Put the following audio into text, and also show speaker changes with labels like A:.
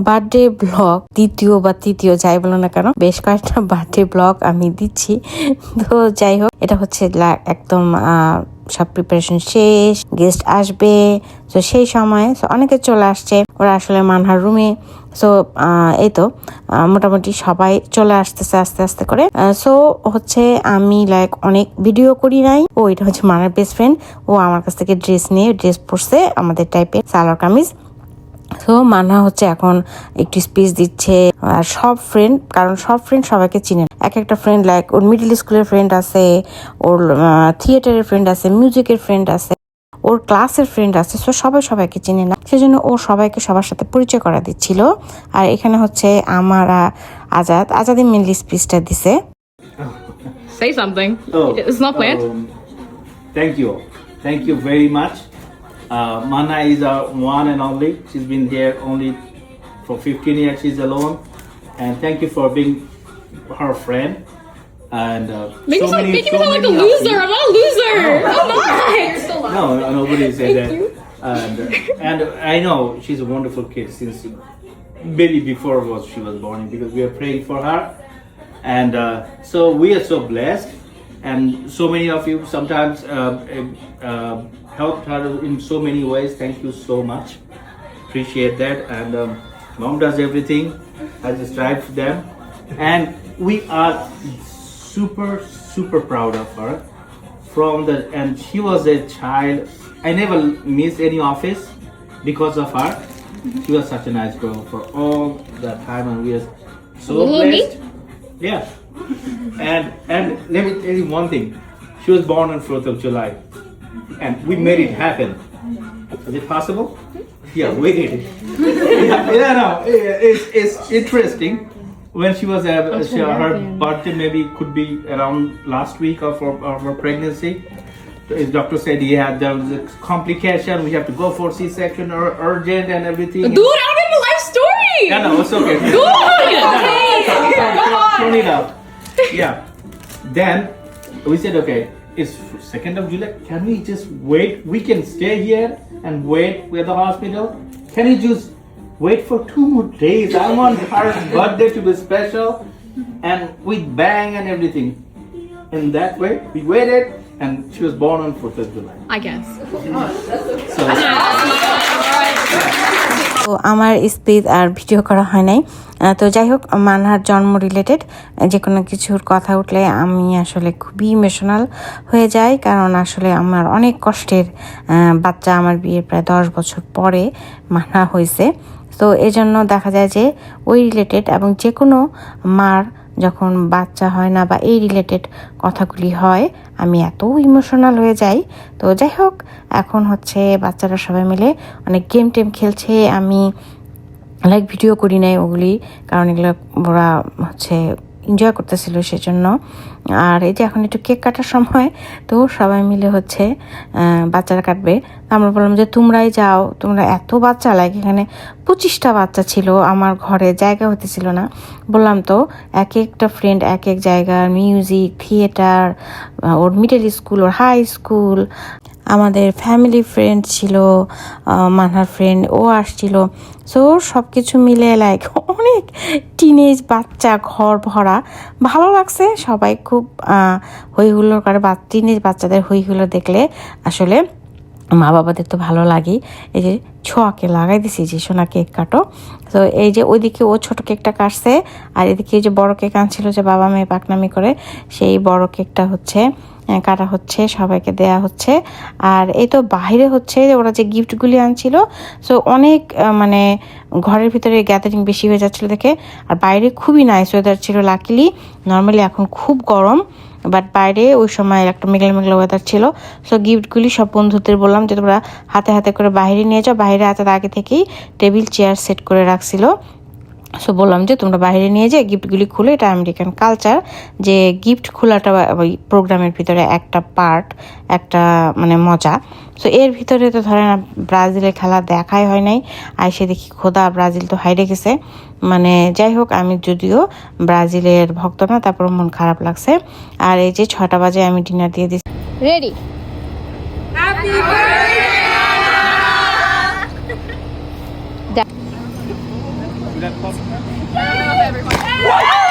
A: Birthday blog দ্বিতীয় বা তৃতীয় যাই বলো না কেন বেশ কয়েকটা বার্থডে ব্লগ আমি দিচ্ছি। তো যাই হোক, এটা হচ্ছে একদম সব প্রিপারেশন শেষ, গেস্ট আসবে, তো সেই সময় অনেকে চলে আসছে, ওরা আসলে মানহার রুমে। সো এই তো মোটামুটি সবাই চলে আসতেছে আস্তে আস্তে করে। সো হচ্ছে আমি অনেক ভিডিও করি নাই। ও এটা হচ্ছে মানার বেস্ট ফ্রেন্ড, ও আমার কাছ থেকে ড্রেস পরছে আমাদের টাইপের সালোয়ার কামিজ। তো মানহা হচ্ছে এখন একটু স্পিচ দিচ্ছে। আর সব ফ্রেন্ড, কারণ সব ফ্রেন্ড সবাইকে চিনে, এক একটা ফ্রেন্ড ওর মিডল স্কুলের ফ্রেন্ড আছে, ওর থিয়েটারের ফ্রেন্ড আছে, মিউজিকের ফ্রেন্ড আছে, ওর ক্লাসের ফ্রেন্ড আছে। সো সবাইকে চিনে না, সেজন্য ও সবাইকে সবার সাথে পরিচয় করা দিচ্ছিল। আর এখানে হচ্ছে আমার আজাদি মেনলি স্পিচটা দিছে।
B: Say something. It's not planned.
C: Thank you very much. Mana is our one and only. She's been here only for 15 years. She's alone, and thank you for being her friend. And
B: Make me sound like a loser. I'm not a loser. I'm not.
C: No, nobody said that. And I know she's a wonderful kid since maybe before she was born, because we are praying for her, and so we are so blessed. And so many of you sometimes helped her in so many ways. Thank you so much. Appreciate that. And mom does everything. I just drive to them, and we are super proud of her. And she was a child. I never missed any office because of her. She was such a nice girl for all that time, and we are so blessed. Yeah. And let me tell you one thing. She was born on 4th of July, and we made it happen. Is it possible? Yeah, we did it. No, it's interesting. When she was her birthday maybe could be around last week of her pregnancy. His doctor said there was a complication. We have to go for C-section or urgent and everything.
B: Dude, I don't get the life story.
C: No, it's okay. Turn it up. Yeah. Then we said, okay, it's 2nd of July. Can we just wait? We can stay here and wait with the hospital. Can you just wait for 2 more days? I want her birthday to be special, and with bang and everything. In that way, we waited, and she was born on 4th of July.
B: I guess.
C: So,
A: তো আমার speech আর video করা হয় নাই। তো যাই হোক, মানহার জন্ম related যে কোনো কিছুর কথা উঠলে আমি আসলে খুবই ইমোশনাল হয়ে যাই, কারণ আসলে আমার অনেক কষ্টের বাচ্চা, আমার বিয়ের প্রায় 10 বছর পরে মানহা হয়েছে। তো এজন্য দেখা যায় যে ওই রিলেটেড এবং যে কোনো মার যখন বাচ্চা হয় না বা এই রিলেটেড কথাগুলি হয়, আমি এত ইমোশনাল হয়ে যাই। তো যাই হোক, এখন হচ্ছে বাচ্চারা সবাই মিলে অনেক গেম খেলছে। আমি ভিডিও করি নাই ওগুলি, কারণ এগুলো ওরা হচ্ছে এনজয় করতেছিল সেজন্য। আর এই যে এখন একটু কেক কাটার সময়, তো সবাই মিলে হচ্ছে বাচ্চারা কাটবে। আমরা বললাম যে তোমরাই যাও, তোমরা এত বাচ্চা এখানে 25টা বাচ্চা ছিল, আমার ঘরে জায়গা হতেছিল না। বললাম তো এক একটা ফ্রেন্ড এক এক জায়গার, মিউজিক, থিয়েটার, ওর মিডল স্কুল, ওর হাই স্কুল, আমাদের ফ্যামিলি ফ্রেন্ড ছিল, মানহার ফ্রেন্ড ও আসছিল। সো সব কিছু মিলে অনেক টিনেজ বাচ্চা, ঘর ভরা, ভালো লাগছে। সবাই খুব হইহুল্লোড় করে। টিনেজ বাচ্চাদের হইহুল্লোড় দেখলে আসলে মা বাবাদের তো ভালো লাগে। এই যে ছোঁয়াকে লাগাই দিছি যে সোনা কেক কাটো। তো এই যে ওইদিকে ও ছোট কেকটা কাটছে, আর এদিকে যে বড় কেক আনছিল যে বাবা মেয়ে পাকনামি করে, সেই বড় কেকটা হচ্ছে কাটা হচ্ছে, সবাইকে দেয়া হচ্ছে। আর এই তো বাইরে হচ্ছে ওরা যে গিফটগুলি আনছিল, সো অনেক ঘরের ভিতরে গ্যাদারিং বেশি হয়ে যাচ্ছিল দেখে। আর বাইরে খুবই নাইস ওয়েদার ছিল। লাকিলি নর্মালি এখন খুব গরম, বাট বাইরে ওই সময় একটা মেঘলা ওয়েদার ছিল। সো গিফটগুলি সব বন্ধুদের বললাম যে তোমরা হাতে করে বাইরে নিয়ে যাও। বাইরে আগে থেকেই টেবিল চেয়ার সেট করে রাখছিল। সো বললাম যে তোমরা বাইরে নিয়ে যাও, গিফটগুলি খুলে, এটা আমেরিকান কালচার যে গিফট খোলাটা ওই প্রোগ্রামের ভিতরে একটা পার্ট, একটা মজা। সো এর ভিতরে তো ধরেন ব্রাজিলের খেলা দেখাই হয় নাই, আইসে দেখি খোদা ব্রাজিল তো হাইরে গেছে। যাই হোক, আমি যদিও ব্রাজিলের ভক্ত না, তারপর মন খারাপ লাগছে। আর এই যে 6টা বাজে আমি ডিনার দিয়ে দিচ্ছি।
B: Ready? Happy birthday.
D: that possible?
B: I don't know if everyone.